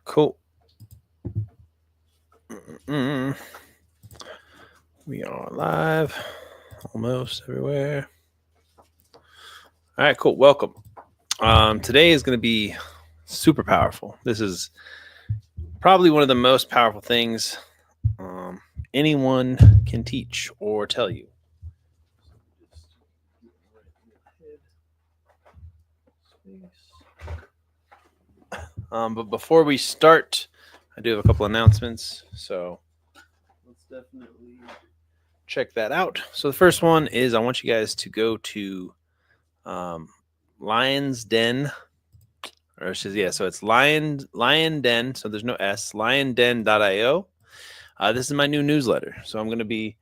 Cool. Mm-mm. We are live almost everywhere. All right, cool. Welcome. Today is going to be super powerful. This is probably one of the most powerful things anyone can teach or tell you. But before we start, I do have a couple announcements. So let's definitely check that out. So the first one is I want you guys to go to Lion's Den, or so it's Lion Den. So there's no S. LionDen.io. This is my new newsletter. So I'm going to be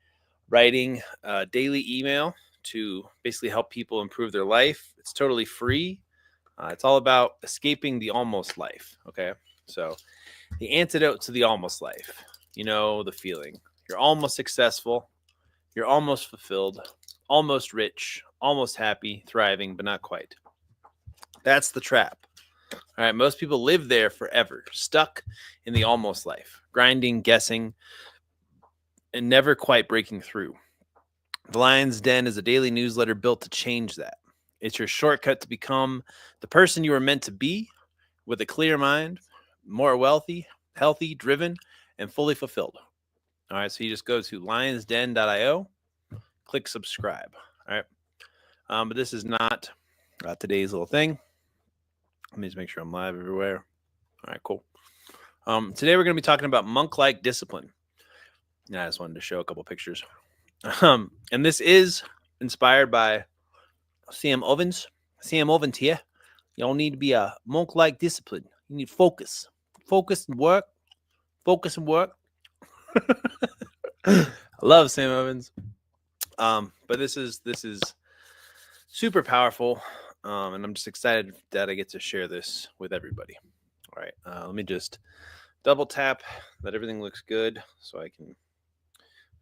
writing a daily email to basically help people improve their life. It's totally free. It's all about escaping the almost life. Okay. So the antidote to the almost life, you know, the feeling you're almost successful, you're almost fulfilled, almost rich, almost happy, thriving, but not quite. That's the trap. All right. Most people live there forever, stuck in the almost life, grinding, guessing, and never quite breaking through. The Lion's Den is a daily newsletter built to change that. It's your shortcut to become the person you were meant to be with a clear mind, more wealthy, healthy, driven, and fully fulfilled. All right. So you just go to lionsden.io, click subscribe. All right. But this is not today's little thing. Let me just make sure I'm live everywhere. All right, cool. Today we're going to be talking about monk-like discipline. I just wanted to show a couple pictures. And this is inspired by Sam Ovens. Sam Ovens here. Y'all need to be a monk-like discipline. You need focus. Focus and work. Focus and work. I love Sam Ovens. But this is super powerful. And I'm just excited that I get to share this with everybody. All right. Let me just double tap that everything looks good so I can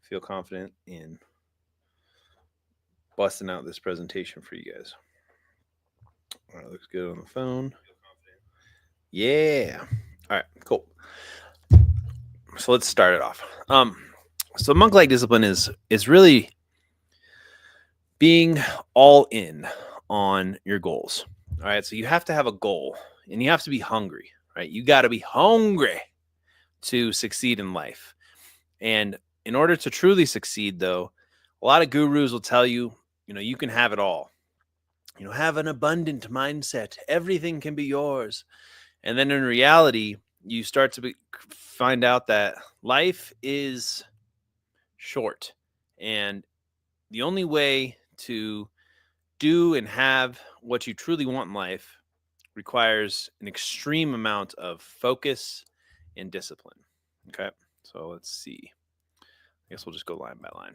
feel confident in busting out this presentation for you guys. All right, looks good on the phone. Yeah. All right, cool. So let's start it off. So monk-like discipline is really being all in on your goals. All right, so you have to have a goal and you have to be hungry, right? You got to be hungry to succeed in life. And in order to truly succeed, though, a lot of gurus will tell you, you can have it all. Have an abundant mindset. Everything can be yours. And then in reality, you start to find out that life is short. And the only way to do and have what you truly want in life requires an extreme amount of focus and discipline. Okay, so let's see. I guess we'll just go line by line.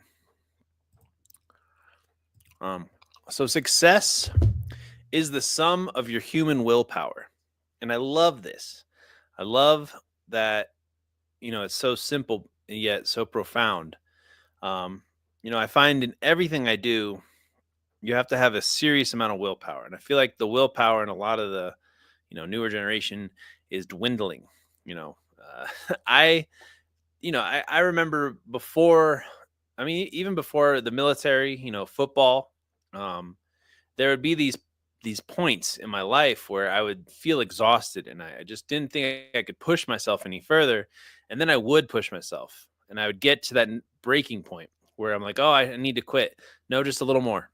So success is the sum of your human willpower. And I love this. I love that, it's so simple yet so profound. I find in everything I do, you have to have a serious amount of willpower. And I feel like the willpower in a lot of the, newer generation is dwindling. I remember before, even before the military, football, there would be these points in my life where I would feel exhausted and I just didn't think I could push myself any further. And then I would push myself and I would get to that breaking point where I'm like, oh, I need to quit. No, just a little more.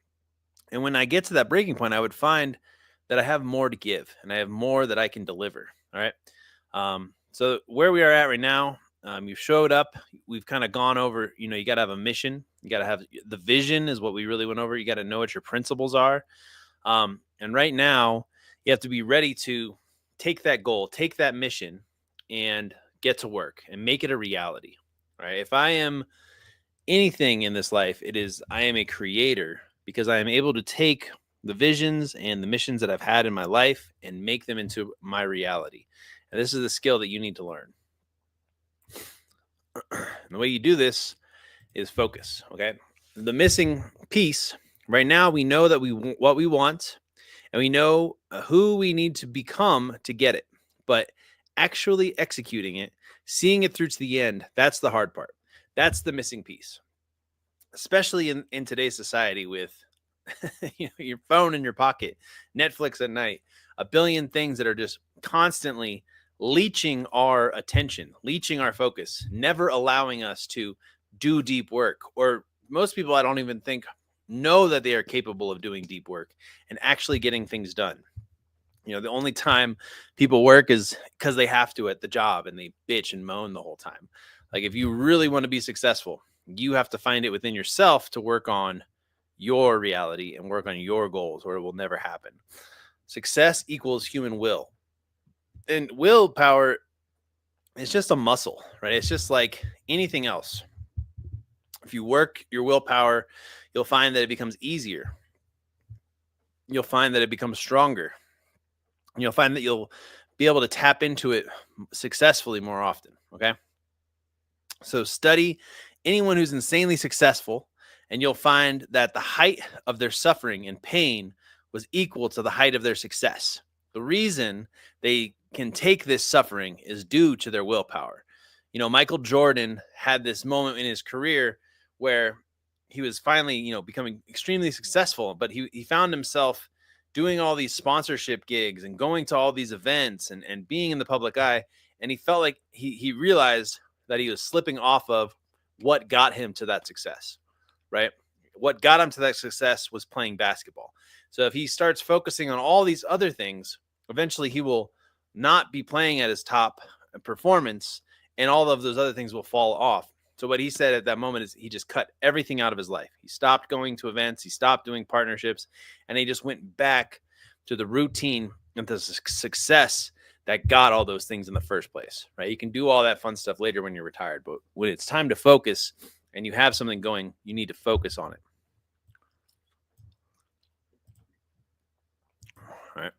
And when I get to that breaking point, I would find that I have more to give and I have more that I can deliver. All right. So where we are at right now, you showed up. We've kind of gone over, you got to have a mission. You got to have the vision is what we really went over. You got to know what your principles are. And right now you have to be ready to take that goal, take that mission and get to work and make it a reality. Right. If I am anything in this life, it is, I am a creator because I am able to take the visions and the missions that I've had in my life and make them into my reality. And this is the skill that you need to learn. And the way you do this is focus. Okay. The missing piece right now, we know that what we want and we know who we need to become to get it. But actually executing it, seeing it through to the end, that's the hard part. That's the missing piece, especially in today's society with your phone in your pocket, Netflix at night, a billion things that are just constantly leeching our attention, leeching our focus, never allowing us to do deep work. Or most people, I don't even think, know that they are capable of doing deep work and actually getting things done. The only time people work is because they have to at the job, and they bitch and moan the whole time. Like, if you really want to be successful, you have to find it within yourself to work on your reality and work on your goals, or it will never happen. Success equals human will. And willpower is just a muscle, right? It's just like anything else. If you work your willpower, you'll find that it becomes easier. You'll find that it becomes stronger. And you'll find that you'll be able to tap into it successfully more often, okay? So study anyone who's insanely successful, and you'll find that the height of their suffering and pain was equal to the height of their success. The reason they can take this suffering is due to their willpower. Michael Jordan had this moment in his career where he was finally, becoming extremely successful, but he found himself doing all these sponsorship gigs and going to all these events and being in the public eye. And he felt like he realized that he was slipping off of what got him to that success, right? What got him to that success was playing basketball. So if he starts focusing on all these other things, eventually he will not be playing at his top performance, and all of those other things will fall off. So what he said at that moment is he just cut everything out of his life. He stopped going to events. He stopped doing partnerships, and he just went back to the routine and the success that got all those things in the first place, right? You can do all that fun stuff later when you're retired, but when it's time to focus and you have something going, you need to focus on it. All right.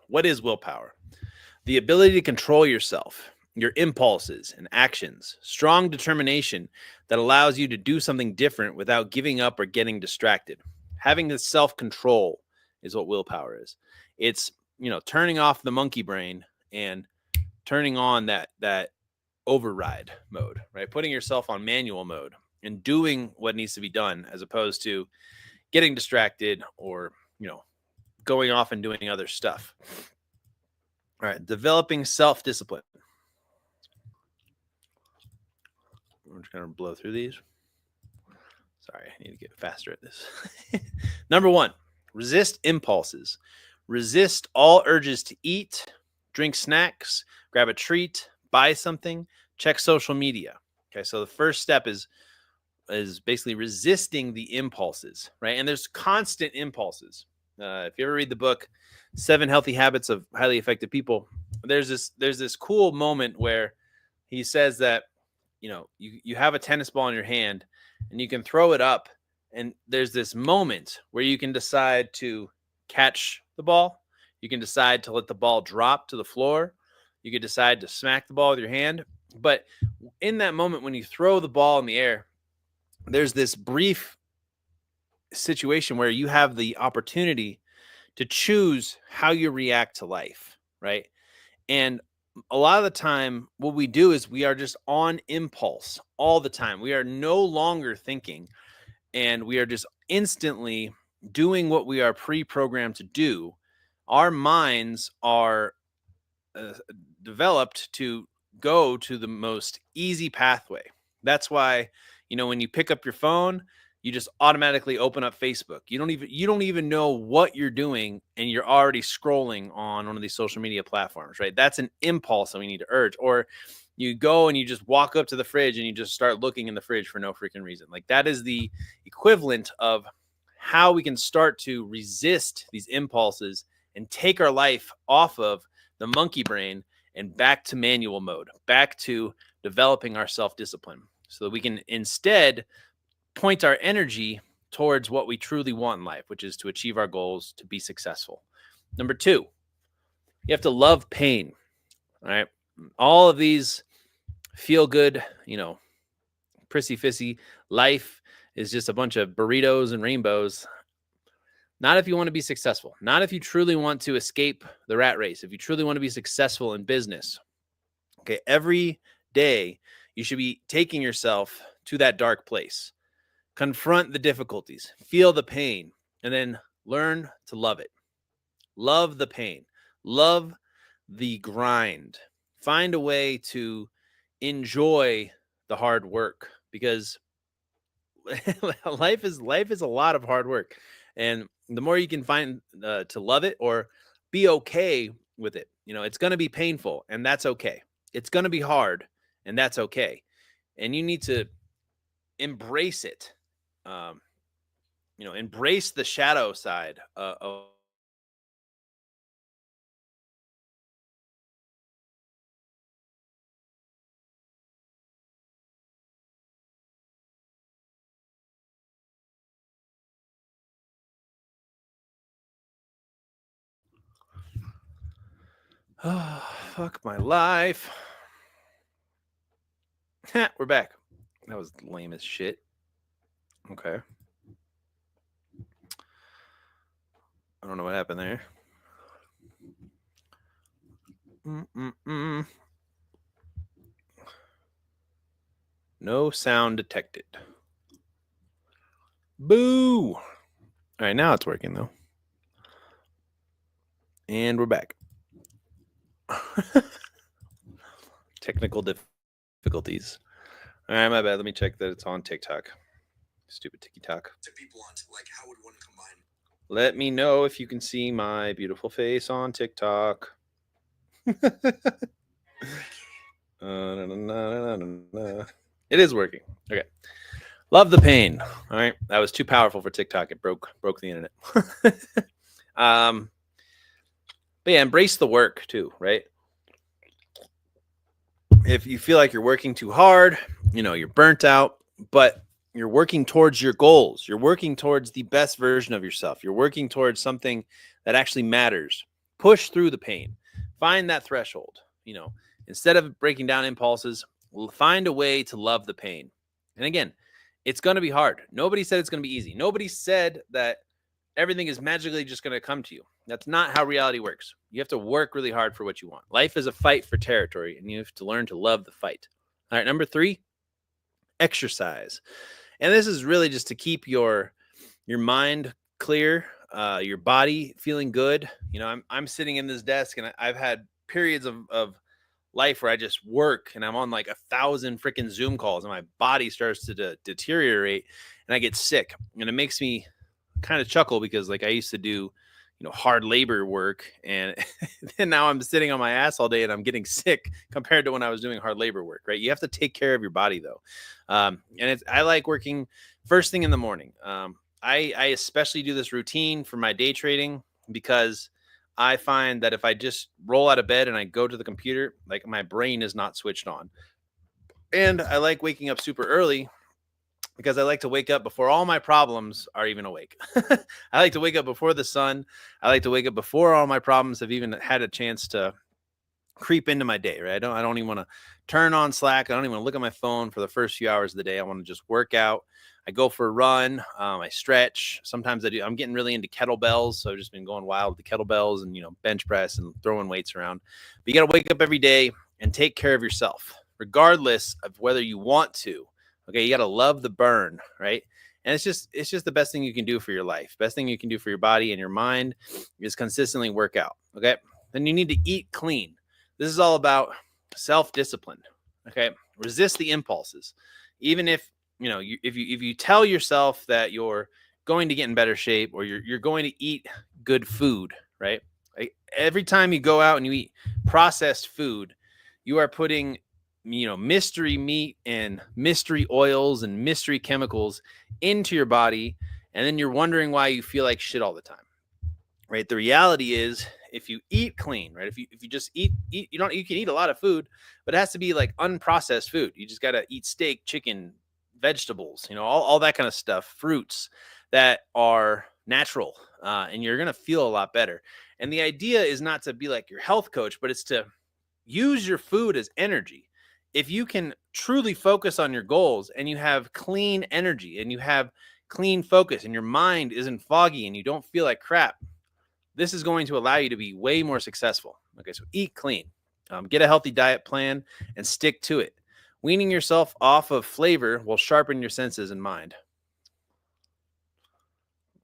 What is willpower? The ability to control yourself, your impulses and actions, strong determination that allows you to do something different without giving up or getting distracted. Having this self-control is what willpower is. It's, turning off the monkey brain and turning on that override mode, right? Putting yourself on manual mode and doing what needs to be done, as opposed to getting distracted or, going off and doing other stuff. All right, developing self-discipline. We're just going to blow through these. Sorry, I need to get faster at this. Number 1, resist impulses. Resist all urges to eat, drink snacks, grab a treat, buy something, check social media. Okay, so the first step is basically resisting the impulses, right? And there's constant impulses. If you ever read the book 7 Healthy Habits of Highly Effective People, there's this cool moment where he says that you have a tennis ball in your hand and you can throw it up, and there's this moment where you can decide to catch the ball. You can decide to let the ball drop to the floor. You could decide to smack the ball with your hand. But in that moment, when you throw the ball in the air, there's this brief situation where you have the opportunity to choose how you react to life, right? And a lot of the time, what we do is we are just on impulse all the time. We are no longer thinking, and we are just instantly doing what we are pre-programmed to do. Our minds are developed to go to the most easy pathway. That's why, when you pick up your phone, you just automatically open up Facebook. You don't even know what you're doing, and you're already scrolling on one of these social media platforms, right? That's an impulse that we need to urge. Or you go and you just walk up to the fridge and you just start looking in the fridge for no freaking reason. Like, that is the equivalent of how we can start to resist these impulses and take our life off of the monkey brain and back to manual mode, back to developing our self-discipline, so that we can instead point our energy towards what we truly want in life, which is to achieve our goals, to be successful. Number 2, you have to love pain. All right. All of these feel good, prissy fissy life is just a bunch of burritos and rainbows. Not if you want to be successful. Not if you truly want to escape the rat race. If you truly want to be successful in business, Okay. Every day you should be taking yourself to that dark place. Confront the difficulties, feel the pain, and then learn to love it. Love the pain. Love the grind. Find a way to enjoy the hard work, because life is a lot of hard work, and the more you can find to love it or be okay with it, it's going to be painful, and that's okay. It's going to be hard, and that's okay. And you need to embrace it. Um, embrace the shadow side of. Fuck my life. We're back. That was lame as shit. Okay. I don't know what happened there. No sound detected. Boo. All right, now it's working though. And we're back. Technical difficulties. All right, my bad. Let me check that it's on TikTok. Stupid TikTok. To be blunt, like how would one combine? Let me know if you can see my beautiful face on TikTok. It is working. Okay. Love the pain. All right. That was too powerful for TikTok. It broke the internet. But yeah, embrace the work too, right? If you feel like you're working too hard, you're burnt out, but you're working towards your goals. You're working towards the best version of yourself. You're working towards something that actually matters. Push through the pain. Find that threshold. Instead of breaking down impulses, find a way to love the pain. And again, it's going to be hard. Nobody said it's going to be easy. Nobody said that everything is magically just going to come to you. That's not how reality works. You have to work really hard for what you want. Life is a fight for territory, and you have to learn to love the fight. All right, number 3, exercise. And this is really just to keep your mind clear, your body feeling good. I'm sitting in this desk, and I've had periods of life where I just work, and I'm on like 1,000 freaking Zoom calls, and my body starts to deteriorate, and I get sick. And it makes me kind of chuckle, because like I used to do hard labor work, and then now I'm sitting on my ass all day and I'm getting sick compared to when I was doing hard labor work, right? You have to take care of your body though. And I like working first thing in the morning. I especially do this routine for my day trading, because I find that if I just roll out of bed and I go to the computer, like my brain is not switched on. And I like waking up super early, because I like to wake up before all my problems are even awake. I like to wake up before the sun. I like to wake up before all my problems have even had a chance to creep into my day, right? I don't even want to turn on Slack. I don't even want to look at my phone for the first few hours of the day. I want to just work out. I go for a run. I stretch. Sometimes I'm getting really into kettlebells. So I've just been going wild with the kettlebells and, bench press and throwing weights around. But you got to wake up every day and take care of yourself, regardless of whether you want to. Okay, you got to love the burn, right? And it's just the best thing you can do for your life. Best thing you can do for your body and your mind is consistently work out. Okay, then you need to eat clean. This is all about self-discipline. Okay, resist the impulses. Even if if you tell yourself that you're going to get in better shape, or you're going to eat good food, right? Like every time you go out and you eat processed food, you are putting mystery meat and mystery oils and mystery chemicals into your body, and then you're wondering why you feel like shit all the time, right? The reality is, if you eat clean, right? If you just eat, you can eat a lot of food, but it has to be like unprocessed food. You just got to eat steak, chicken, vegetables, all that kind of stuff, fruits that are natural, and you're going to feel a lot better. And the idea is not to be like your health coach, but it's to use your food as energy. If you can truly focus on your goals, and you have clean energy, and you have clean focus, and your mind isn't foggy, and you don't feel like crap, this is going to allow you to be way more successful. Okay, so eat clean. Get a healthy diet plan and stick to it. Weaning yourself off of flavor will sharpen your senses and mind.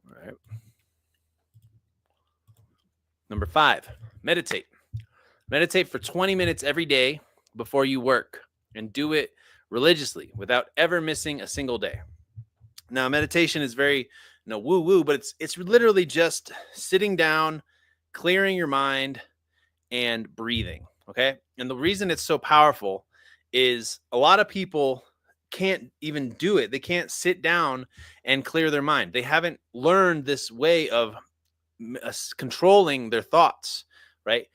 All right. Number 5, meditate. Meditate for 20 minutes every day before you work, and do it religiously without ever missing a single day. Now, meditation is very, woo-woo, but it's literally just sitting down, clearing your mind, and breathing. Okay. And the reason it's so powerful is a lot of people can't even do it. They can't sit down and clear their mind. They haven't learned this way of controlling their thoughts, right?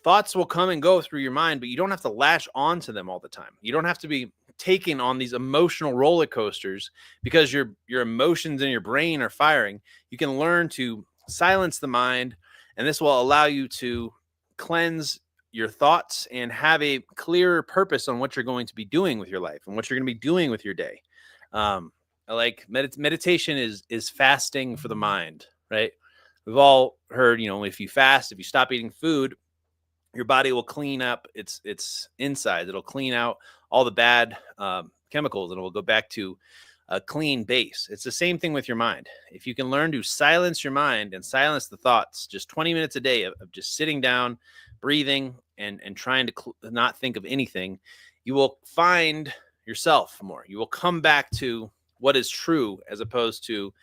Thoughts will come and go through your mind, but you don't have to latch on to them all the time. You don't have to be taken on these emotional roller coasters because your emotions in your brain are firing. You can learn to silence the mind, and this will allow you to cleanse your thoughts and have a clearer purpose on what you're going to be doing with your life and what you're going to be doing with your day. Like meditation is fasting for the mind, right? We've all heard, if you fast, if you stop eating food, your body will clean up its insides. It'll clean out all the bad chemicals, and it will go back to a clean base. It's the same thing with your mind. If you can learn to silence your mind and silence the thoughts, just 20 minutes a day of just sitting down, breathing, and trying to not think of anything, you will find yourself more. You will come back to what is true, as opposed to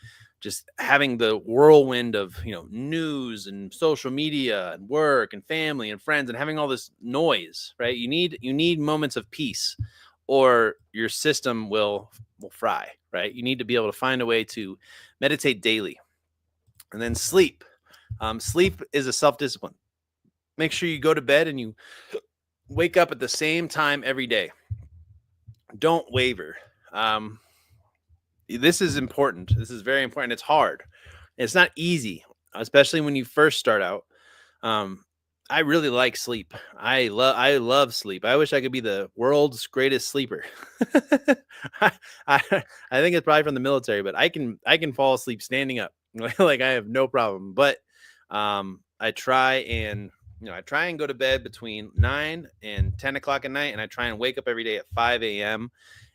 just having the whirlwind of news and social media and work and family and friends and having all this noise, right? You need moments of peace, or your system will fry, right? You need to be able to find a way to meditate daily. And then sleep. Sleep is a self-discipline. Make sure you go to bed and you wake up at the same time every day. Don't waver. This is important. This is very important. It's hard. It's not easy, especially when you first start out. I really like sleep. I love sleep. I wish I could be the world's greatest sleeper. I think it's probably from the military, but I can fall asleep standing up. Like I have no problem. But I try and go to bed between 9 and 10 o'clock at night, and I try and wake up every day at 5 a.m.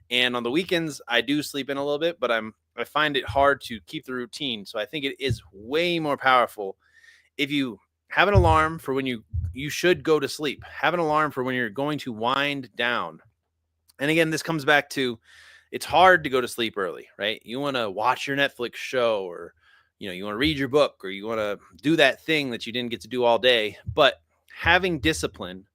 And on the weekends, I do sleep in a little bit, but I find it hard to keep the routine. So I think it is way more powerful if you have an alarm for when you should go to sleep. Have an alarm for when you're going to wind down. And again, this comes back to, it's hard to go to sleep early, right? You want to watch your Netflix show, or you want to read your book, or you want to do that thing that you didn't get to do all day. But having discipline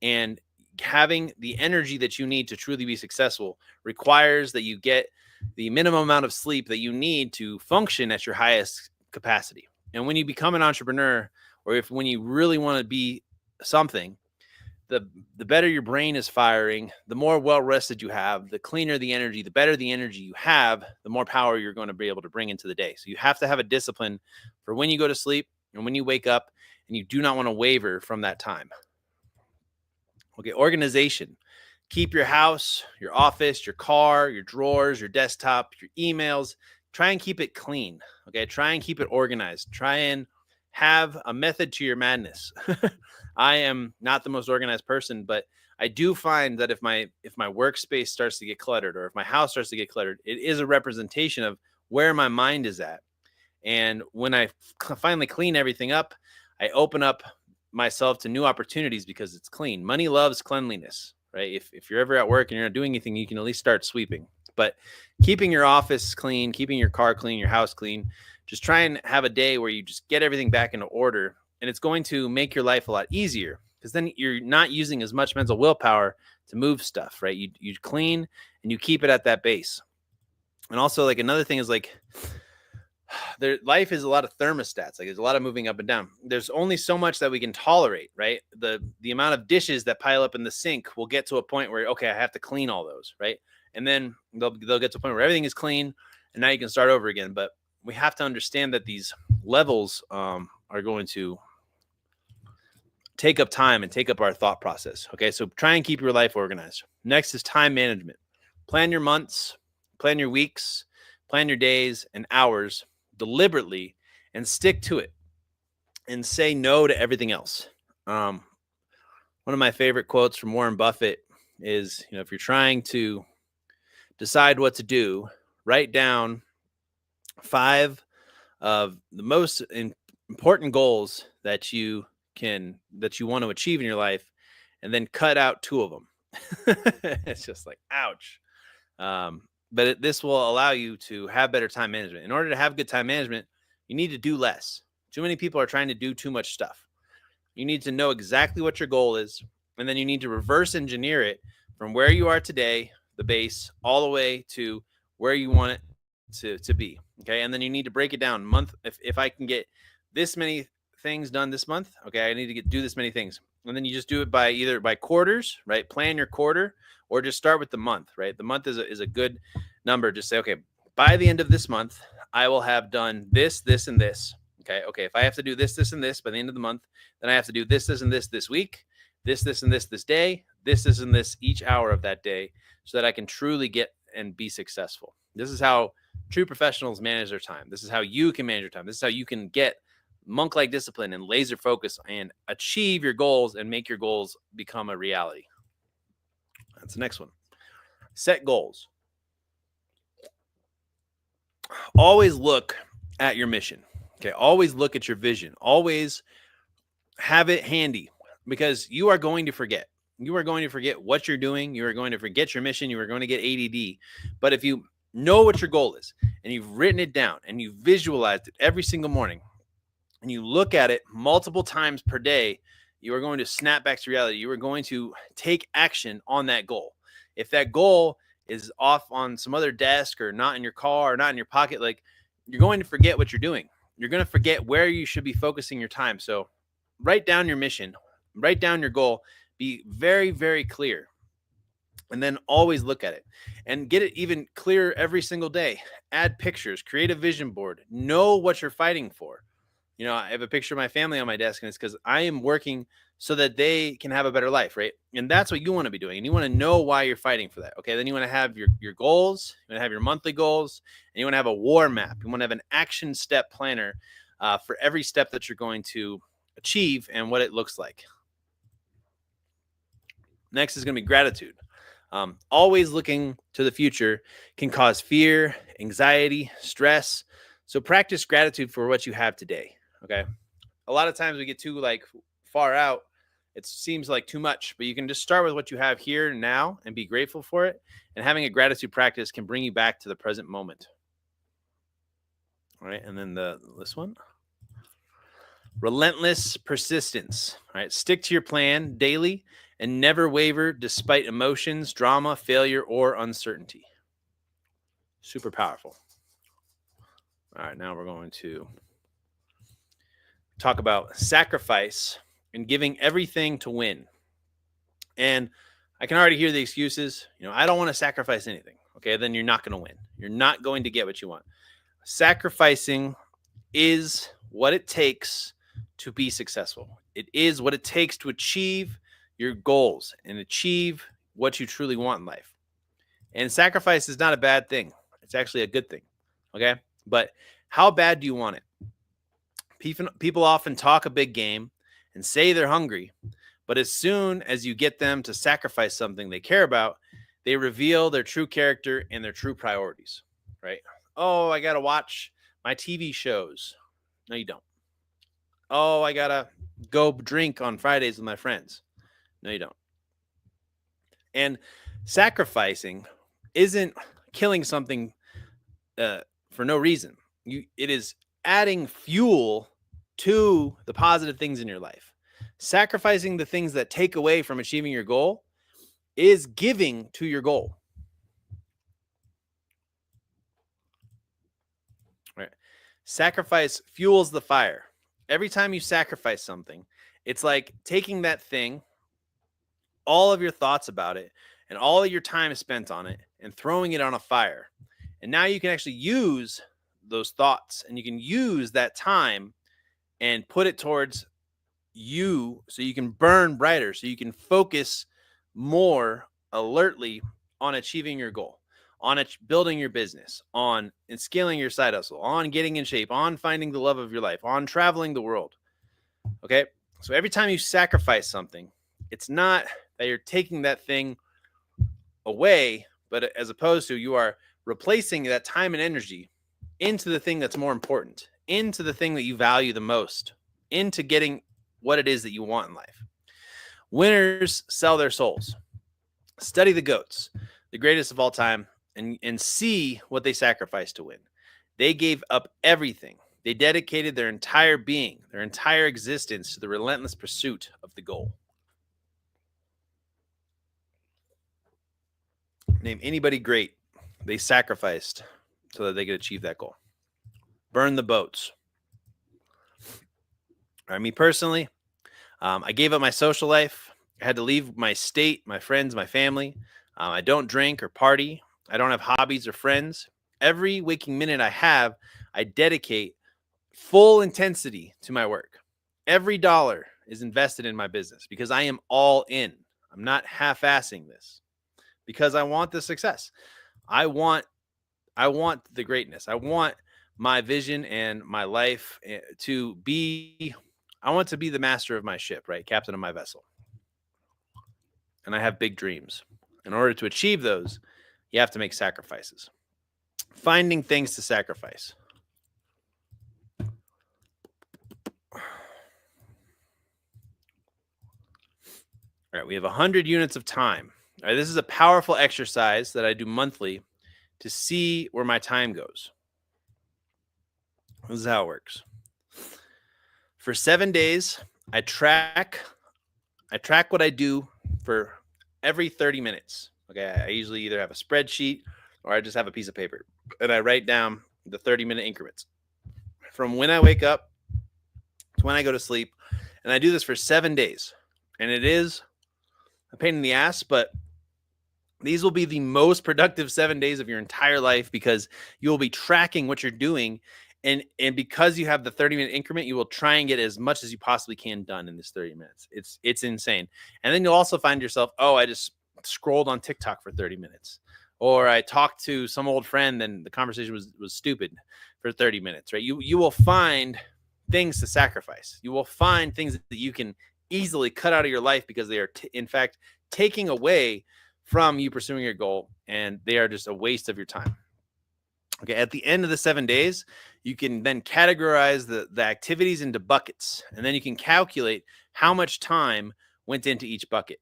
and having the energy that you need to truly be successful requires that you get the minimum amount of sleep that you need to function at your highest capacity. And when you become an entrepreneur, or when you really want to be something, the better your brain is firing, the more well-rested you have, the cleaner the energy, the better the energy you have, the more power you're going to be able to bring into the day. So you have to have a discipline for when you go to sleep and when you wake up, and you do not want to waver from that time. Okay, organization. Keep your house, your office, your car, your drawers, your desktop, your emails. Try and keep it clean. Okay, try and keep it organized. Try and have a method to your madness. I am not the most organized person, but I do find that if my workspace starts to get cluttered, or if my house starts to get cluttered, it is a representation of where my mind is at. And when I finally clean everything up, I open up myself to new opportunities because it's clean. Money loves cleanliness, right? If you're ever at work and you're not doing anything, you can at least start sweeping. But keeping your office clean, keeping your car clean, your house clean, just try and have a day where you just get everything back into order, and it's going to make your life a lot easier, because then you're not using as much mental willpower to move stuff, right? You clean and you keep it at that base. And also, like, another thing is, like, life is a lot of thermostats. Like, there's a lot of moving up and down. There's only so much that we can tolerate, right? The amount of dishes that pile up in the sink will get to a point where, okay, I have to clean all those, right? And then they'll get to a point where everything is clean, and now you can start over again. But we have to understand that these levels are going to take up time and take up our thought process. Okay, so try and keep your life organized. Next is time management. Plan your months, plan your weeks, plan your days and hours deliberately, and stick to it, and say no to everything else. One One of my favorite quotes from Warren Buffett is, if you're trying to decide what to do, write down 5 of the most important goals that you want to achieve in your life, and then cut out 2 of them. It's just like, ouch. But this will allow you to have better time management. In order to have good time management, you need to do less. Too many people are trying to do too much stuff. You need to know exactly what your goal is, and then you need to reverse engineer it from where you are today, the base, all the way to where you want it to be. Okay. And then you need to break it down month. If I can get this many things done this month, okay, I need to do this many things. And then you just do it by either by quarters, right? Plan your quarter, or just start with the month, right? The month is a good number. Just say, okay, by the end of this month, I will have done this, this, and this. Okay. If I have to do this, this, and this by the end of the month, then I have to do this, this, and this week, this, and this day, this, and this each hour of that day, so that I can truly get and be successful. This is how true professionals manage their time. This is how you can manage your time. This is how you can get monk-like discipline and laser focus and achieve your goals and make your goals become a reality. That's the next one. Set goals. Always look at your mission. Okay. Always look at your vision. Always have it handy, because you are going to forget. You are going to forget what you're doing. You are going to forget your mission. You are going to get ADD. But if you know what your goal is, and you've written it down, and you visualized it every single morning, and you look at it multiple times per day, you are going to snap back to reality. You are going to take action on that goal. If that goal is off on some other desk, or not in your car, or not in your pocket, like, you're going to forget what you're doing. You're going to forget where you should be focusing your time. So write down your mission, write down your goal, be very, very clear, and then always look at it and get it even clearer every single day. Add pictures, create a vision board, know what you're fighting for. I have a picture of my family on my desk, and it's because I am working so that they can have a better life, right? And that's what you want to be doing. And you want to know why you're fighting for that. Okay. Then you want to have your goals, you want to have your monthly goals, and you want to have a war map. You want to have an action step planner for every step that you're going to achieve and what it looks like. Next is going to be gratitude. Always looking to the future can cause fear, anxiety, stress. So practice gratitude for what you have today. Okay. A lot of times we get too far out. It seems like too much, but you can just start with what you have here now and be grateful for it. And having a gratitude practice can bring you back to the present moment. All right. And then this one, relentless persistence. All right. Stick to your plan daily and never waver despite emotions, drama, failure, or uncertainty. Super powerful. All right. Now we're going to talk about sacrifice and giving everything to win. And I can already hear the excuses. I don't want to sacrifice anything. Okay, then you're not going to win. You're not going to get what you want. Sacrificing is what it takes to be successful. It is what it takes to achieve your goals and achieve what you truly want in life. And sacrifice is not a bad thing. It's actually a good thing. Okay, but how bad do you want it? People often talk a big game and say they're hungry, but as soon as you get them to sacrifice something they care about, they reveal their true character and their true priorities, right? Oh, I got to watch my TV shows. No, you don't. Oh, I got to go drink on Fridays with my friends. No, you don't. And sacrificing isn't killing something for no reason. It is adding fuel to the positive things in your life. Sacrificing the things that take away from achieving your goal is giving to your goal. Right. Sacrifice fuels the fire. Every time you sacrifice something, it's like taking that thing, all of your thoughts about it, and all of your time spent on it, and throwing it on a fire. And now you can actually use those thoughts, and you can use that time and put it towards you, so you can burn brighter, so you can focus more alertly on achieving your goal, on building your business, on scaling your side hustle, on getting in shape, on finding the love of your life, on traveling the world. Okay. So every time you sacrifice something, It's not that you're taking that thing away, but as opposed to you are replacing that time and energy into the thing that's more important, into the thing that you value the most, into getting what it is that you want in life. Winners sell their souls. Study the GOATs, the greatest of all time, and see what they sacrificed to win. They gave up everything. They dedicated their entire being, their entire existence to the relentless pursuit of the goal. Name anybody great they sacrificed so that they could achieve that goal. Burn the boats. All right, me personally, I gave up my social life. I had to leave my state, my friends, my family. I don't drink or party. I don't have hobbies or friends. Every waking minute I have, I dedicate full intensity to my work. Every dollar is invested in my business because I am all in. I'm not half-assing this because I want the success. I want the greatness. I want my vision and my life to be, I want to be the master of my ship, right? Captain of my vessel. And I have big dreams. In order to achieve those, you have to make sacrifices. Finding things to sacrifice. All right, we have 100 units of time. All right, this is a powerful exercise that I do monthly to see where my time goes. This is how it works. For 7 days, I track what I do for every 30 minutes. Okay, I usually either have a spreadsheet or I just have a piece of paper, and I write down the 30-minute increments from when I wake up to when I go to sleep, and I do this for 7 days. And it is a pain in the ass, but these will be the most productive 7 days of your entire life because you will be tracking what you're doing. And because you have the 30-minute increment, you will try and get as much as you possibly can done in this 30 minutes. It's insane. And then you'll also find yourself, oh, I just scrolled on TikTok for 30 minutes. Or I talked to some old friend and the conversation was stupid for 30 minutes, right? You will find things to sacrifice. You will find things that you can easily cut out of your life because they are, in fact, taking away from you pursuing your goal, and they are just a waste of your time. Okay, at the end of the 7 days, you can then categorize the activities into buckets, and then you can calculate how much time went into each bucket.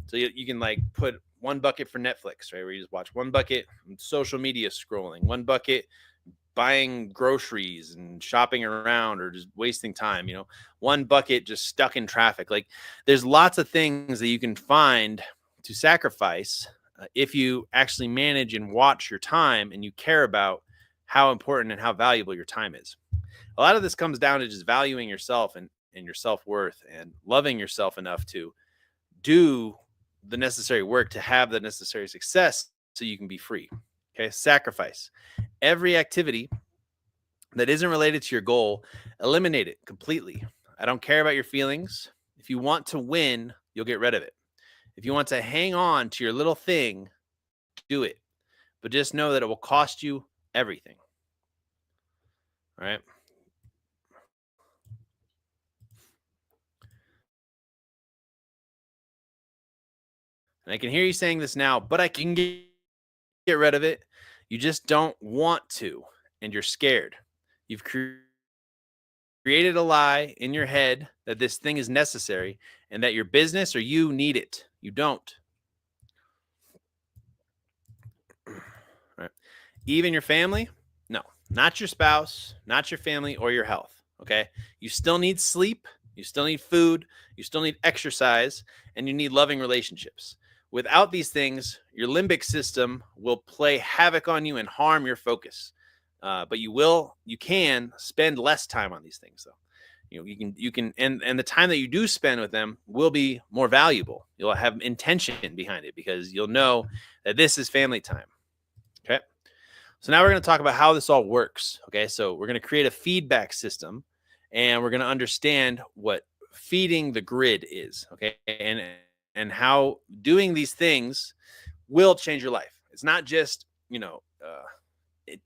So you can like put one bucket for Netflix, right, where you just watch, one bucket social media scrolling, one bucket buying groceries and shopping around or just wasting time, one bucket just stuck in traffic. Like there's lots of things that you can find to sacrifice if you actually manage and watch your time and you care about how important and how valuable your time is. A lot of this comes down to just valuing yourself and your self-worth and loving yourself enough to do the necessary work to have the necessary success so you can be free. Okay, sacrifice. Every activity that isn't related to your goal, eliminate it completely. I don't care about your feelings. If you want to win, you'll get rid of it. If you want to hang on to your little thing, do it. But just know that it will cost you everything. All right? And I can hear you saying this now, but I can get rid of it. You just don't want to, and you're scared. You've created a lie in your head that this thing is necessary and that your business or you need it. You don't. Right. Even your family? No, not your spouse, not your family or your health. Okay. You still need sleep. You still need food. You still need exercise, and you need loving relationships. Without these things, your limbic system will play havoc on you and harm your focus. But you can spend less time on these things, though. You can, and the time that you do spend with them will be more valuable. You'll have intention behind it because you'll know that this is family time. Okay. So now we're going to talk about how this all works. Okay. So we're going to create a feedback system, and we're going to understand what feeding the grid is. Okay. And how doing these things will change your life. It's not just,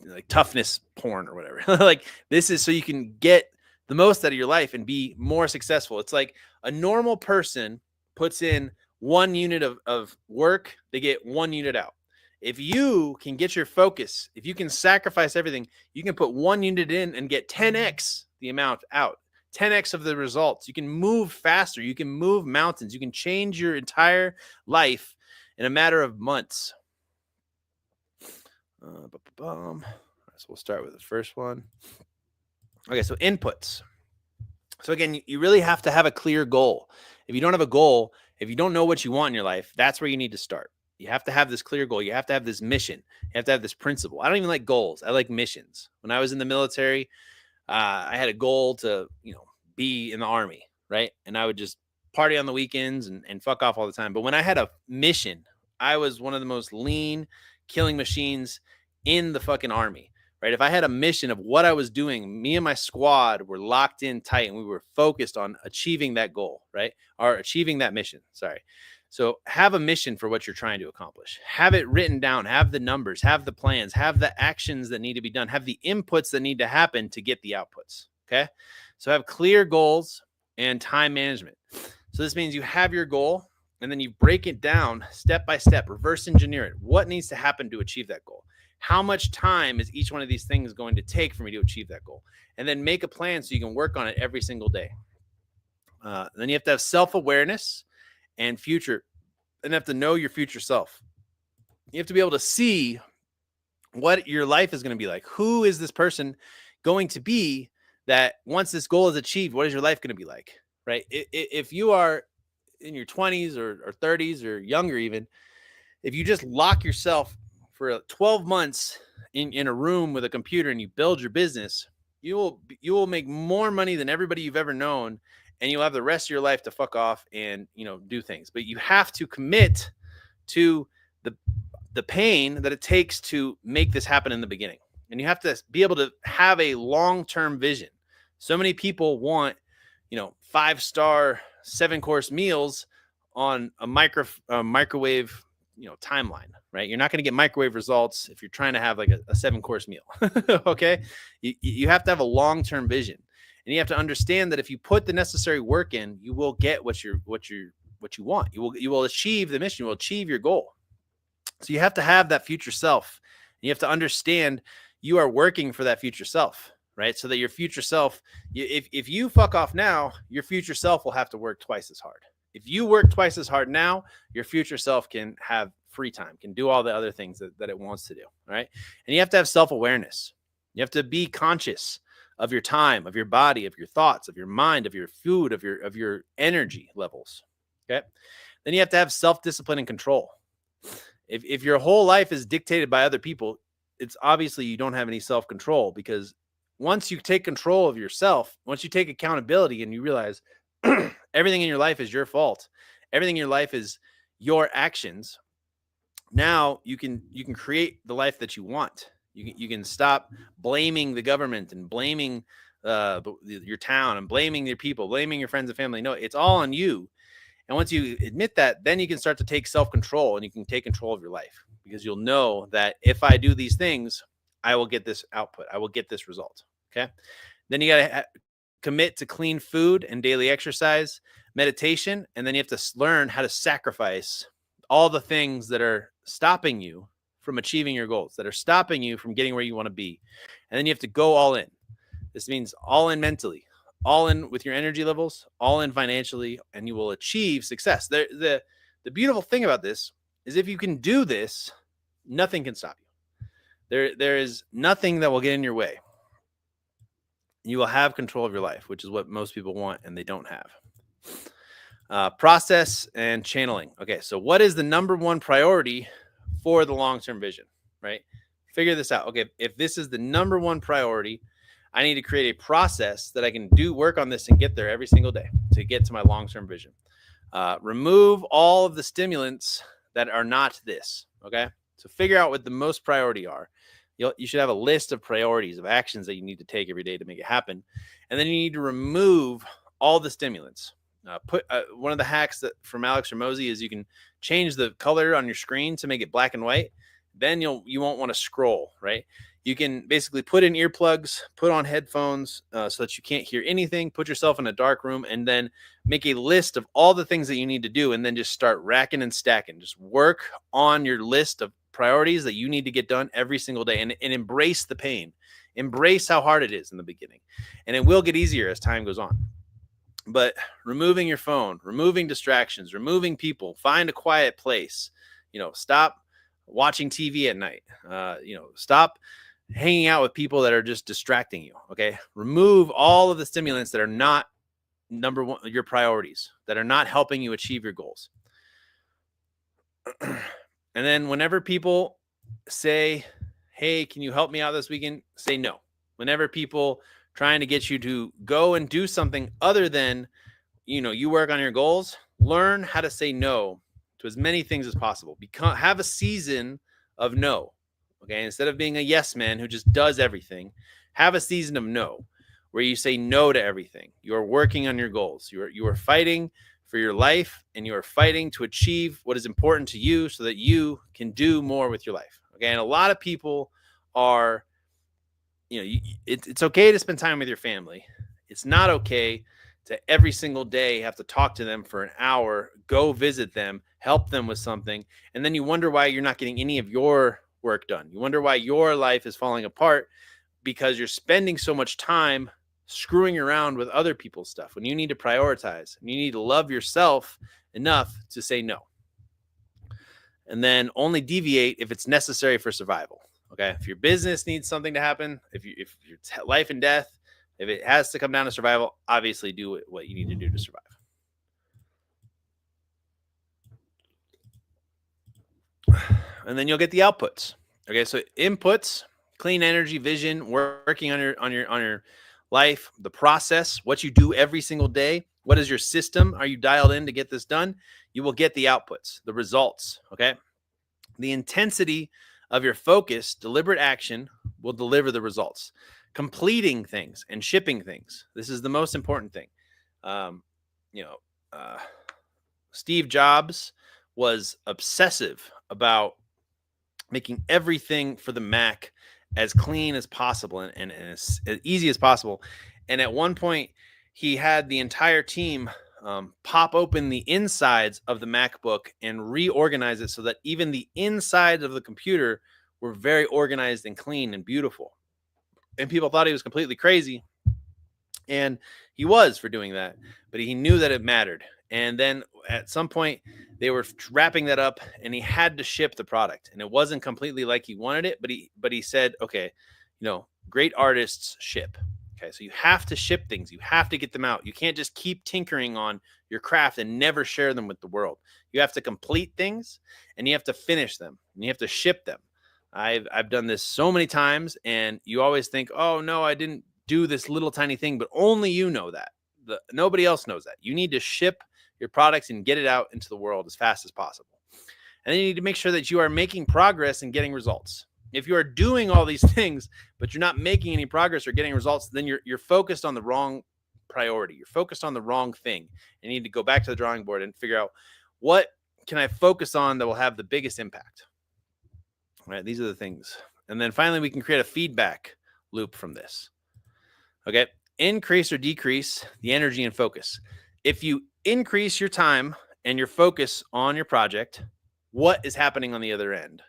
like toughness porn or whatever. Like this is so you can get the most out of your life and be more successful. It's like a normal person puts in 1 unit of work, they get 1 unit out. If you can get your focus, if you can sacrifice everything, you can put 1 unit in and get 10x the amount out, 10x of the results. You can move faster. You can move mountains. You can change your entire life in a matter of months. So we'll start with the first one. Okay, so inputs. So again, you really have to have a clear goal. If you don't have a goal, if you don't know what you want in your life, that's where you need to start. You have to have this clear goal. You have to have this mission. You have to have this principle. I don't even like goals. I like missions. When I was in the military, I had a goal to, be in the Army, right? And I would just party on the weekends and fuck off all the time. But when I had a mission, I was one of the most lean killing machines in the fucking Army, right? If I had a mission of what I was doing, me and my squad were locked in tight and we were focused on achieving that goal, right? Or achieving that mission. Sorry. So have a mission for what you're trying to accomplish. Have it written down, have the numbers, have the plans, have the actions that need to be done, have the inputs that need to happen to get the outputs. Okay. So have clear goals and time management. So this means you have your goal and then you break it down step by step, reverse engineer it. What needs to happen to achieve that goal? How much time is each one of these things going to take for me to achieve that goal? And then make a plan so you can work on it every single day. Then you have to have self-awareness and future, and have to know your future self. You have to be able to see what your life is going to be like. Who is this person going to be that once this goal is achieved, what is your life going to be like, right? If you are in your 20s or 30s or younger even, if you just lock yourself for 12 months in a room with a computer and you build your business, you will make more money than everybody you've ever known, and you'll have the rest of your life to fuck off and do things. But you have to commit to the pain that it takes to make this happen in the beginning. And you have to be able to have a long-term vision. So many people want, 5-star 7-course meals on a microwave, timeline, right? You're not going to get microwave results if you're trying to have like a 7-course meal. Okay. You have to have a long-term vision, and you have to understand that if you put the necessary work in, you will get what you want. You will achieve the mission. You will achieve your goal. So you have to have that future self. You have to understand you are working for that future self, right? So that your future self, if you fuck off now, your future self will have to work twice as hard. If you work twice as hard now, your future self can have free time, can do all the other things that it wants to do, all right? And you have to have self-awareness. You have to be conscious of your time, of your body, of your thoughts, of your mind, of your food, of your energy levels, okay? Then you have to have self-discipline and control. If your whole life is dictated by other people, it's obviously you don't have any self-control, because once you take control of yourself, once you take accountability and you realize everything in your life is your fault, everything in your life is your actions, now you can create the life that you want. You can stop blaming the government and blaming your town and blaming your people, blaming your friends and family. No, it's all on you. And once you admit that, then you can start to take self-control, and you can take control of your life, because you'll know that if I do these things, I will get this output. I will get this result. Okay. Then you got to commit to clean food and daily exercise, meditation. And then you have to learn how to sacrifice all the things that are stopping you from achieving your goals, that are stopping you from getting where you want to be. And then you have to go all in. This means all in mentally, all in with your energy levels, all in financially, and you will achieve success. The beautiful thing about this is if you can do this, nothing can stop you. There is nothing that will get in your way. You will have control of your life, which is what most people want and they don't have. Process and channeling. Okay, so what is the number one priority for the long-term vision, right? Figure this out. Okay, if this is the number one priority, I need to create a process that I can work on this and get there every single day to get to my long-term vision. Remove all of the stimulants that are not this, okay? So figure out what the most priority are. You should have a list of priorities, of actions that you need to take every day to make it happen. And then you need to remove all the stimulants. One of the hacks from Alex Hormozi is you can change the color on your screen to make it black and white. Then you won't want to scroll, right? You can basically put in earplugs, put on headphones so that you can't hear anything, put yourself in a dark room, and then make a list of all the things that you need to do, and then just start racking and stacking. Just work on your list of priorities that you need to get done every single day, and embrace the pain. Embrace how hard it is in the beginning, and it will get easier as time goes on. But removing your phone, removing distractions, removing people, find a quiet place, stop watching TV at night, stop hanging out with people that are just distracting you. Okay. Remove all of the stimulants that are not number one, your priorities, that are not helping you achieve your goals. And then whenever people say, hey, can you help me out this weekend? Say no. Whenever people trying to get you to go and do something other than, you work on your goals, learn how to say no to as many things as possible. Have a season of no. Okay. Instead of being a yes man who just does everything, have a season of no, where you say no to everything. You're working on your goals. You are fighting for your life, and you are fighting to achieve what is important to you so that you can do more with your life. Okay. And a lot of people are, it's okay to spend time with your family. It's not okay to every single day have to talk to them for an hour, go visit them, help them with something. And then you wonder why you're not getting any of your work done. You wonder why your life is falling apart because you're spending so much time screwing around with other people's stuff when you need to prioritize, and you need to love yourself enough to say no. And then only deviate if it's necessary for survival. Okay. If your business needs something to happen, if your life and death, if it has to come down to survival, obviously do what you need to do to survive. And then you'll get the outputs. Okay. So inputs, clean energy, vision, working on your life, the process, what you do every single day. What is your system? Are you dialed in to get this done? You will get the outputs, the results. Okay. The intensity of your focus, deliberate action will deliver the results. Completing things and shipping things. This is the most important thing. Steve Jobs was obsessive about making everything for the Mac as clean as possible and as easy as possible. And at one point, he had the entire team pop open the insides of the MacBook and reorganize it so that even the insides of the computer were very organized and clean and beautiful. And people thought he was completely crazy. And he was for doing that, but he knew that it mattered. And then at some point they were wrapping that up and he had to ship the product, and it wasn't completely like he wanted it, but he said, okay, great artists ship. Okay. So you have to ship things. You have to get them out. You can't just keep tinkering on your craft and never share them with the world. You have to complete things, and you have to finish them, and you have to ship them. I've done this so many times, and you always think, oh no, I didn't do this little tiny thing, but only you know that. Nobody else knows that. You need to ship your products and get it out into the world as fast as possible. And then you need to make sure that you are making progress and getting results. If you are doing all these things, but you're not making any progress or getting results, then you're focused on the wrong priority. You're focused on the wrong thing. You need to go back to the drawing board and figure out, what can I focus on that will have the biggest impact? All right, these are the things. And then finally, we can create a feedback loop from this. Okay, increase or decrease the energy and focus. If you increase your time and your focus on your project, what is happening on the other end?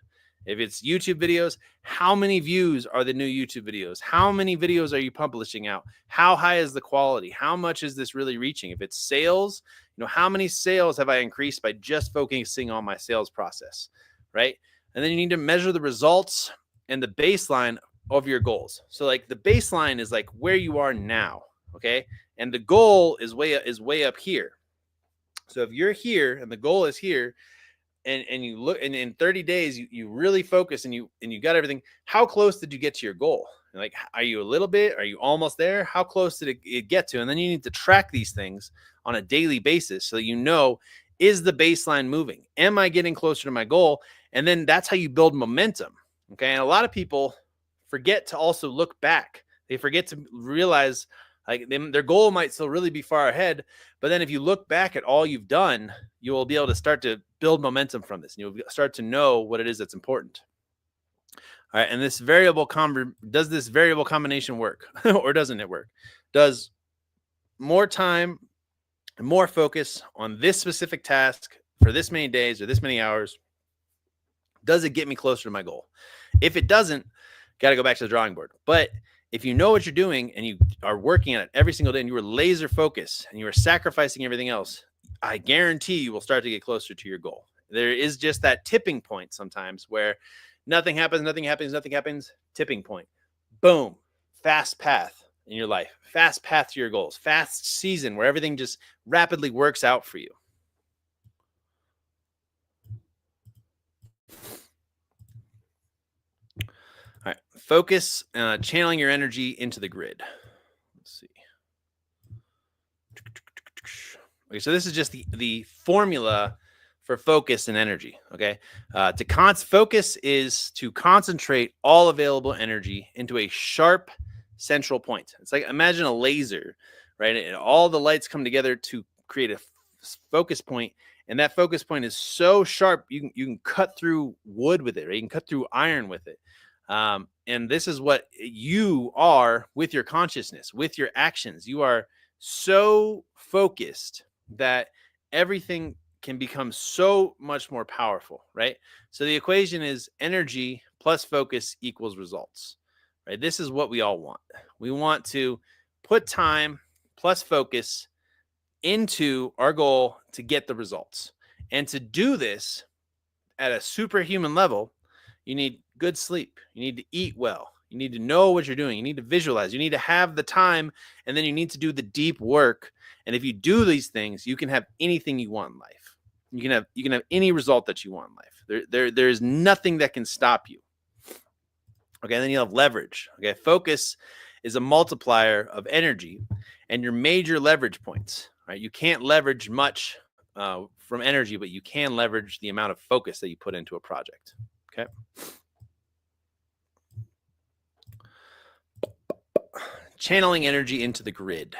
If it's YouTube videos, how many views are the new YouTube videos? How many videos are you publishing out? How high is the quality? How much is this really reaching? If it's sales, how many sales have I increased by just focusing on my sales process, right? And then you need to measure the results and the baseline of your goals. So like the baseline is like where you are now, okay? And the goal is way up here. So if you're here and the goal is here, and you look, and in 30 days you really focus and you got everything, how close did you get to your goal? Like, are you a little bit? Are you almost there? How close did it get to? And then you need to track these things on a daily basis so that is the baseline moving? Am I getting closer to my goal? And then that's how you build momentum. Okay. And a lot of people forget to also look back. They forget to realize like their goal might still really be far ahead. But then if you look back at all you've done, you will be able to start to build momentum from this. And you'll start to know what it is that's important. All right, and this does this variable combination work or doesn't it work? Does more time and more focus on this specific task for this many days or this many hours, does it get me closer to my goal? If it doesn't, got to go back to the drawing board. But if you know what you're doing and you are working at it every single day and you are laser focused and you are sacrificing everything else, I guarantee you will start to get closer to your goal. There is just that tipping point sometimes where nothing happens, tipping point. Boom, fast path in your life, fast path to your goals, fast season where everything just rapidly works out for you. All right, focus, channeling your energy into the grid. Let's see. Okay, so this is just the formula for focus and energy. Okay, focus is to concentrate all available energy into a sharp central point. It's like, imagine a laser, right? And all the lights come together to create a focus point, and that focus point is so sharp you can cut through wood with it, right? You can cut through iron with it. And this is what you are with your consciousness, with your actions. You are so focused that everything can become so much more powerful, right? So the equation is energy plus focus equals results, right? This is what we all want. We want to put time plus focus into our goal to get the results. And to do this at a superhuman level, you need good sleep. You need to eat well. You need to know what you're doing. You need to visualize. You need to have the time, and then you need to do the deep work. And if you do these things, you can have anything you want in life. You can have any result that you want in life. There is nothing that can stop you. Okay, and then you have leverage. Okay, focus is a multiplier of energy and your major leverage points. Right, you can't leverage much from energy, but you can leverage the amount of focus that you put into a project. Okay. Channeling energy into the grid.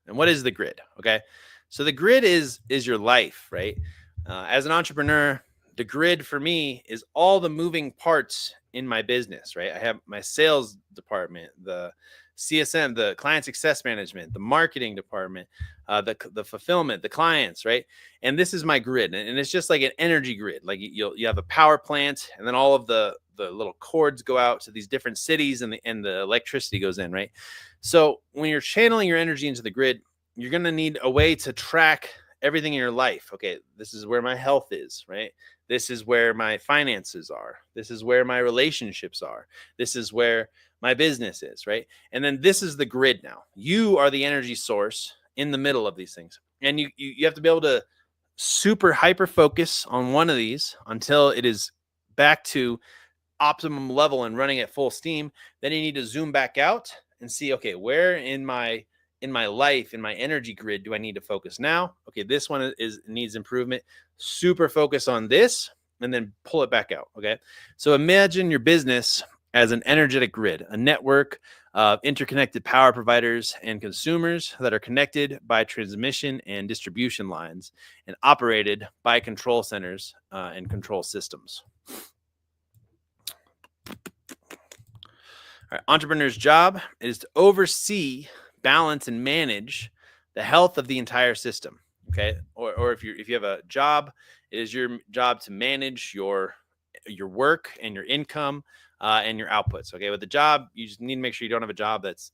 And what is the grid? Okay. So the grid is your life, right? As an entrepreneur, the grid for me is all the moving parts in my business, right? I have my sales department, the CSM, the client success management, the marketing department, the fulfillment, the clients, right? And this is my grid, and it's just like an energy grid. Like you have a power plant, and then all of the little cords go out to these different cities, and the electricity goes in, right? So when you're channeling your energy into the grid, you're going to need a way to track everything in your life. Okay, this is where my health is, right? This is where my finances are. This is where my relationships are. This is where my business is, right? And then this is the grid now. You are the energy source in the middle of these things. And you have to be able to super hyper focus on one of these until it is back to optimum level and running at full steam. Then you need to zoom back out and see, okay, where in my life, in my energy grid, do I need to focus now? Okay, this one needs improvement. Super focus on this and then pull it back out. Okay, so imagine your business as an energetic grid, a network of interconnected power providers and consumers that are connected by transmission and distribution lines and operated by control centers and control systems. All right, entrepreneur's job is to oversee, balance, and manage the health of the entire system. Okay, or if you have a job, it is your job to manage your work and your income and your outputs. Okay, with the job, you just need to make sure you don't have a job that's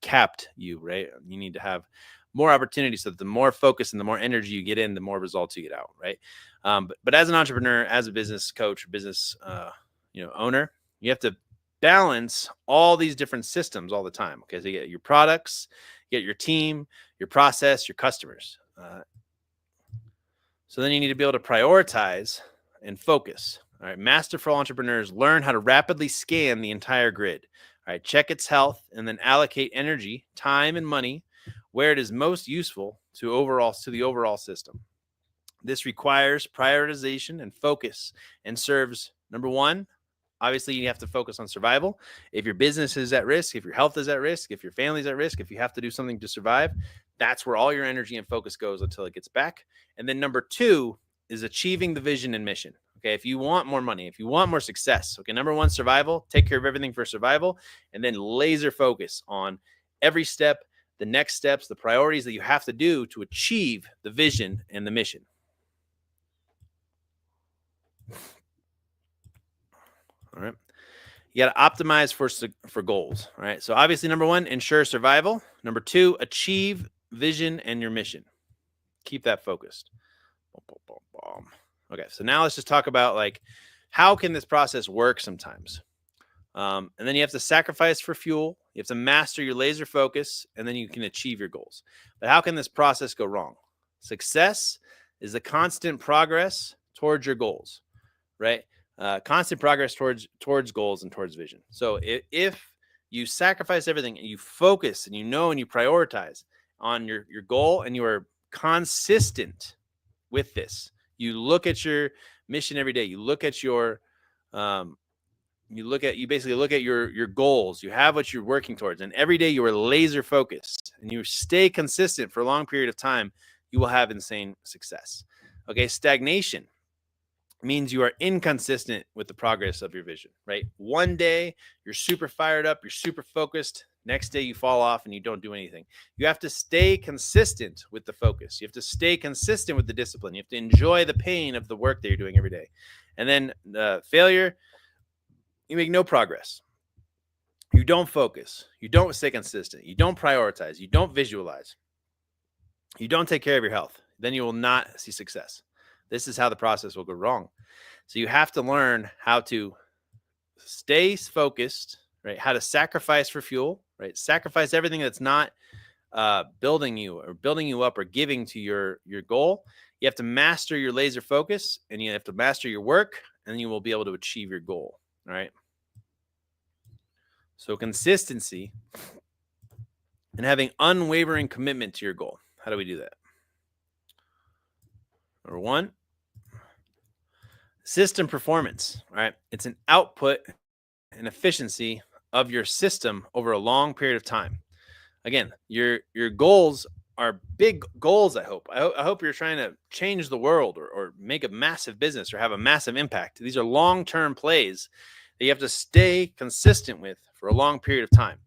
capped you, right? You need to have more opportunities, so that the more focus and the more energy you get in, the more results you get out, right? But as an entrepreneur, as a business coach, business owner, you have to balance all these different systems all the time. Okay, so you get your products, you get your team, your process, your customers. So then you need to be able to prioritize and focus. All right, masterful entrepreneurs learn how to rapidly scan the entire grid. All right, check its health and then allocate energy, time, and money where it is most useful to the overall system. This requires prioritization and focus and serves, number one, obviously you have to focus on survival. If your business is at risk, if your health is at risk, if your family's at risk, if you have to do something to survive, that's where all your energy and focus goes until it gets back. And then number two is achieving the vision and mission. Okay, if you want more money, if you want more success, okay, number one, survival, take care of everything for survival, and then laser focus on every step, the next steps, the priorities that you have to do to achieve the vision and the mission. All right. You got to optimize for goals. All right. So obviously, number one, ensure survival. Number two, achieve vision and your mission. Keep that focused. Okay. So now let's just talk about like how can this process work sometimes. And then you have to sacrifice for fuel. You have to master your laser focus, and then you can achieve your goals. But how can this process go wrong? Success is the constant progress towards your goals, right? Constant progress towards goals and towards vision. So if you sacrifice everything and you focus and you know and you prioritize on your goal and you are consistent with this, you look at your mission every day. You look at your you basically look at your goals. You have what you're working towards, and every day you are laser focused and you stay consistent for a long period of time, you will have insane success. Okay, stagnation means you are inconsistent with the progress of your vision, right? One day you're super fired up, you're super focused. Next day you fall off and you don't do anything. You have to stay consistent with the focus. You have to stay consistent with the discipline. You have to enjoy the pain of the work that you're doing every day. And then failure, you make no progress. You don't focus. You don't stay consistent. You don't prioritize. You don't visualize. You don't take care of your health. Then you will not see success. This is how the process will go wrong. So you have to learn how to stay focused, right? How to sacrifice for fuel, right? Sacrifice everything that's not building you up or giving to your goal. You have to master your laser focus, and you have to master your work, and then you will be able to achieve your goal. All right. So consistency and having unwavering commitment to your goal. How do we do that? Number one, system performance, right? It's an output and efficiency of your system over a long period of time. Again, your goals are big goals, I hope. I hope you're trying to change the world or make a massive business or have a massive impact. These are long-term plays that you have to stay consistent with for a long period of time.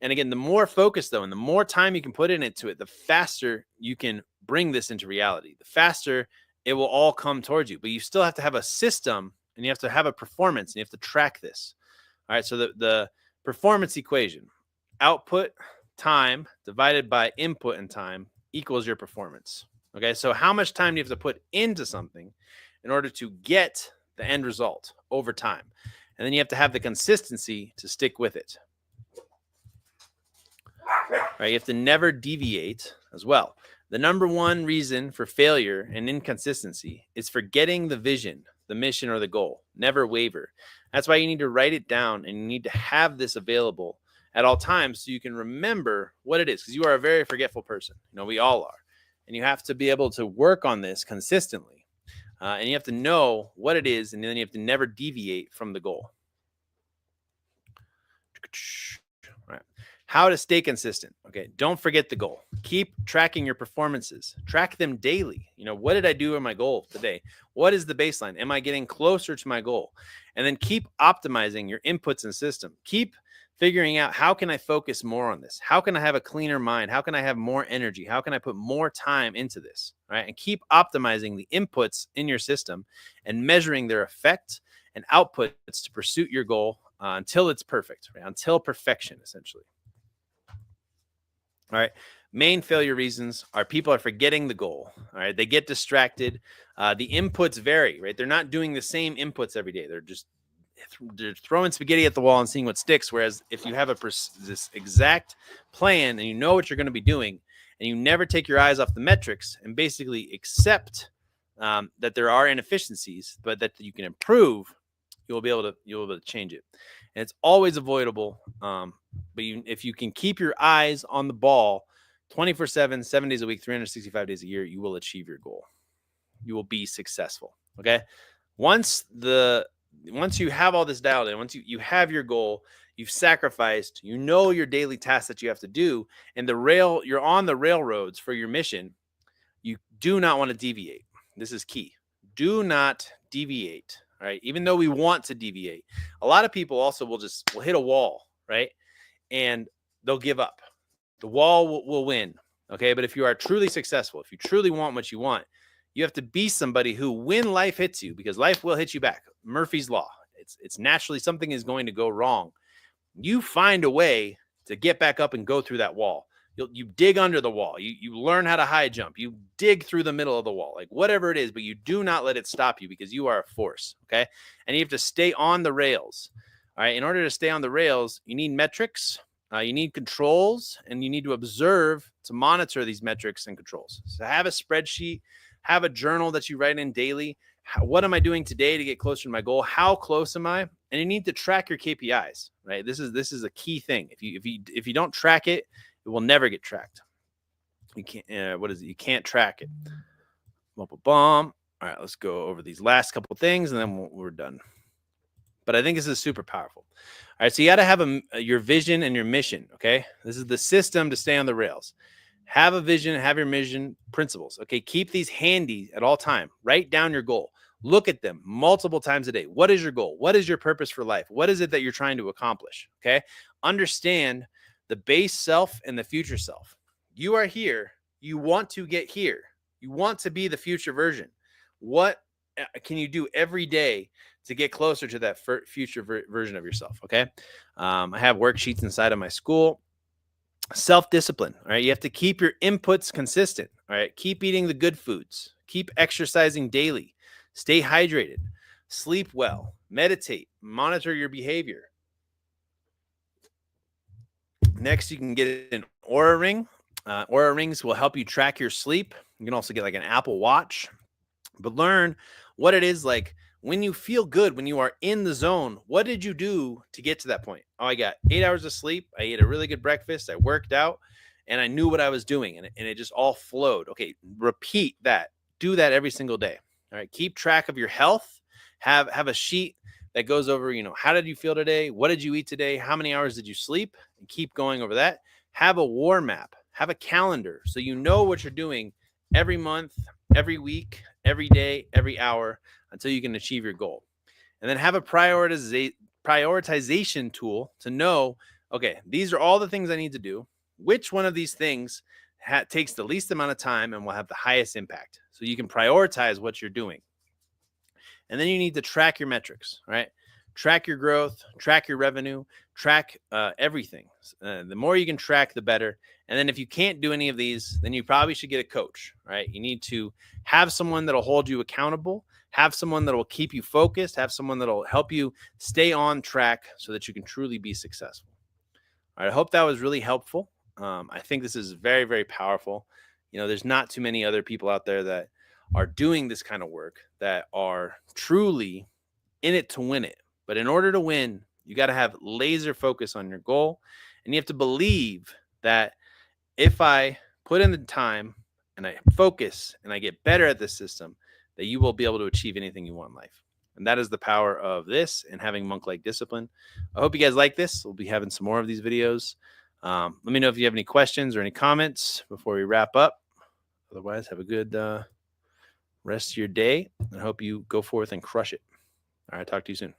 And again, the more focus, though, and the more time you can put into it, the faster you can bring this into reality. The faster it will all come towards you. But you still have to have a system, and you have to have a performance, and you have to track this. All right, so the performance equation, output time divided by input and time equals your performance. Okay, so how much time do you have to put into something in order to get the end result over time? And then you have to have the consistency to stick with it. Right? You have to never deviate as well. The number one reason for failure and inconsistency is forgetting the vision, the mission, or the goal. Never waver. That's why you need to write it down, and you need to have this available at all times so you can remember what it is, because you are a very forgetful person. You know, we all are. And you have to be able to work on this consistently. And you have to know what it is, and then you have to never deviate from the goal. All right. How to stay consistent. Okay. Don't forget the goal. Keep tracking your performances. Track them daily. You know, what did I do in my goal today? What is the baseline? Am I getting closer to my goal? And then keep optimizing your inputs and system. Keep figuring out, how can I focus more on this? How can I have a cleaner mind? How can I have more energy? How can I put more time into this? Right? And keep optimizing the inputs in your system and measuring their effect and outputs to pursue your goal until it's perfect, right? Until perfection, essentially. All right. Main failure reasons are people are forgetting the goal. All right. They get distracted. The inputs vary, right? They're not doing the same inputs every day. They're throwing spaghetti at the wall and seeing what sticks. Whereas if you have this exact plan and you know what you're going to be doing, and you never take your eyes off the metrics and basically accept that there are inefficiencies, but that you can improve, you'll be able to change it. And it's always avoidable. But if you can keep your eyes on the ball 24/7, 7 days a week, 365 days a year, you will achieve your goal. You will be successful. Okay. Once you have all this dialed in, once you have your goal, you've sacrificed, you know your daily tasks that you have to do, and you're on the railroads for your mission, you do not want to deviate. This is key. Do not deviate, right? Even though we want to deviate. A lot of people also will hit a wall, right? And they'll give up. The wall will win, okay? But if you are truly successful, if you truly want what you want, you have to be somebody who, when life hits you, because life will hit you back, Murphy's Law, it's naturally something is going to go wrong. You find a way to get back up and go through that wall. You dig under the wall. You learn how to high jump. You dig through the middle of the wall, like whatever it is, but you do not let it stop you because you are a force, okay? And you have to stay on the rails, all right? In order to stay on the rails, you need metrics, you need controls, and you need to observe to monitor these metrics and controls. So have a spreadsheet, have a journal that you write in daily. What am I doing today to get closer to my goal? How close am I? And you need to track your KPIs, right? This is a key thing. If you don't track it, it will never get tracked. You can't. What is it? You can't track it. All right, let's go over these last couple things, and then we're done. But I think this is super powerful. All right, so you got to have your vision and your mission. Okay, this is the system to stay on the rails. Have a vision, have your mission, principles. Okay, keep these handy at all time. Write down your goal. Look at them multiple times a day. What is your goal? What is your purpose for life? What is it that you're trying to accomplish? Okay, understand the base self and the future self. You are here. You want to get here. You want to be the future version. What can you do every day to get closer to that future version of yourself? Okay, I have worksheets inside of my school. Self-discipline, all right? You have to keep your inputs consistent, all right? Keep eating the good foods. Keep exercising daily. Stay hydrated. Sleep well. Meditate. Monitor your behavior. Next, you can get an Oura Ring. Oura Rings will help you track your sleep. You can also get like an Apple Watch. But learn what it is like when you feel good, when you are in the zone. What did you do to get to that point? Oh, I got 8 hours of sleep. I ate a really good breakfast. I worked out, and I knew what I was doing, and it just all flowed. Okay, repeat that. Do that every single day. All right, keep track of your health. Have a sheet that goes over, how did you feel today? What did you eat today? How many hours did you sleep? And keep going over that. Have a war map. Have a calendar so you know what you're doing every month, every week, every day, every hour until you can achieve your goal. And then have a prioritization tool to know, okay, these are all the things I need to do. Which one of these things takes the least amount of time and will have the highest impact? So you can prioritize what you're doing. And then you need to track your metrics, right? Track your growth, track your revenue, track everything. The more you can track, the better. And then if you can't do any of these, then you probably should get a coach, right? You need to have someone that'll hold you accountable, have someone that will keep you focused, have someone that'll help you stay on track so that you can truly be successful. All right, I hope that was really helpful. I think this is very, very powerful. There's not too many other people out there that are doing this kind of work that are truly in it to win it. But in order to win, you got to have laser focus on your goal. And you have to believe that if I put in the time and I focus and I get better at this system, that you will be able to achieve anything you want in life. And that is the power of this and having monk-like discipline. I hope you guys like this. We'll be having some more of these videos. Let me know if you have any questions or any comments before we wrap up. Otherwise, have a good rest of your day. I hope you go forth and crush it. All right, talk to you soon.